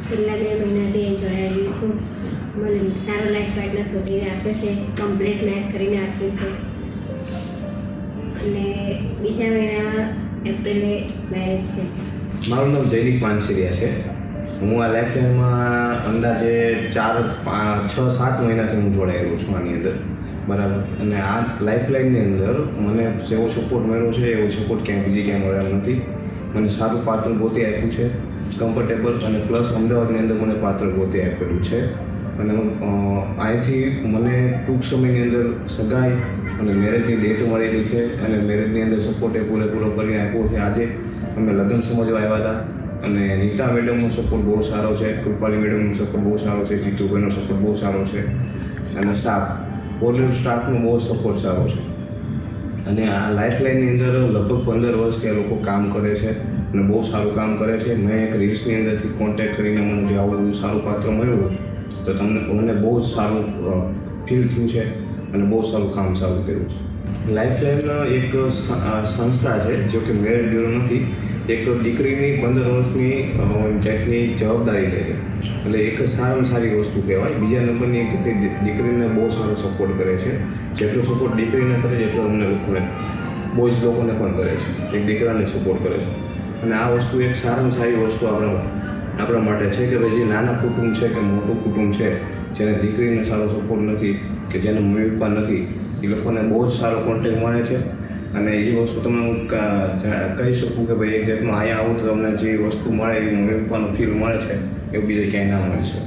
છેલ્લા 2 મહિનાથી જોડાયેલી છું. મને સારો લાઈફ પાર્ટનર શોધીને આપ્યો છે, કમ્પ્લીટ મેચ કરીને આપ્યું છે અને બીજા મહિનામાં એપ્રિલે મેરેજ છે. મારું નામ જયદીપ પાનસેરિયા છે. હું આ લાઈફલાઈનમાં અંદાજે 6-7 મહિનાથી હું જોડાયેલો છું આની અંદર, બરાબર. અને આ લાઈફલાઈનની અંદર મને જેવો સપોર્ટ મળ્યો છે એવો સપોર્ટ ક્યાંય બીજી ક્યાંય મળ્યો નથી. મને સારું પાત્ર ગોતી આપ્યું છે, કમ્ફર્ટેબલ, અને પ્લસ અમદાવાદની અંદર મને પાત્ર ગોતી આપેલું છે. અને અહીંથી મને ટૂંક સમયની અંદર સગાઈ અને મેરેજની ડેટ મળેલી છે અને મેરેજની અંદર સપોર્ટ એ પૂરેપૂરો કરીને આપ્યો છે. આજે અમે લગ્ન સમજવા આવ્યા હતા અને નીતા મેડમનો સપોર્ટ બહુ સારો છે, કૃપાલી મેડમનો સપોર્ટ બહુ સારો છે, જીતુભાઈનો સપોર્ટ બહુ સારો છે અને ઓલ સ્ટાફનો બહુ સપોર્ટ સારો છે. અને આ લાઈફલાઈનની અંદર લગભગ 15 વર્ષથી આ લોકો કામ કરે છે અને બહુ સારું કામ કરે છે. મેં એક રીલ્સની અંદરથી કોન્ટેક્ટ કરીને મને જે આવું બધું સારું પાત્ર મળ્યું તો મને બહુ જ સારું ફીલ થયું છે અને બહુ સારું કામ ચાલુ કર્યું છે. લાઈફલાઈન એક સંસ્થા છે, જો કે મેરેજ બ્યુરો નથી. એક દીકરીની 15 વર્ષની જેટની જવાબદારી લે છે, એટલે એક સારામાં સારી વસ્તુ કહેવાય. બીજા નંબરની એક દીકરીને બહુ સારો સપોર્ટ કરે છે. જેટલો સપોર્ટ દીકરીને કરે છે એટલો અમને લોકોને બોયઝ લોકોને પણ કરે છે, એક દીકરાને સપોર્ટ કરે છે. અને આ વસ્તુ એક સારામાં સારી વસ્તુ આપણા માટે છે કે ભાઈ જે નાના કુટુંબ છે કે મોટું કુટુંબ છે, જેને દીકરીને સારો સપોર્ટ નથી કે જેને મમ્મી પપ્પા નથી, એ લોકોને બહુ જ સારો કોન્ટેક્ટ મળે છે. અને એ વસ્તુ તમને હું કહી શકું કે ભાઈ એક જાતનું અહીંયા આવું તો તમને જે વસ્તુ મળે એ મમ્મી પપ્પાનો ફીલ મળે છે એવું બીજે ક્યાંય ના મળે છે.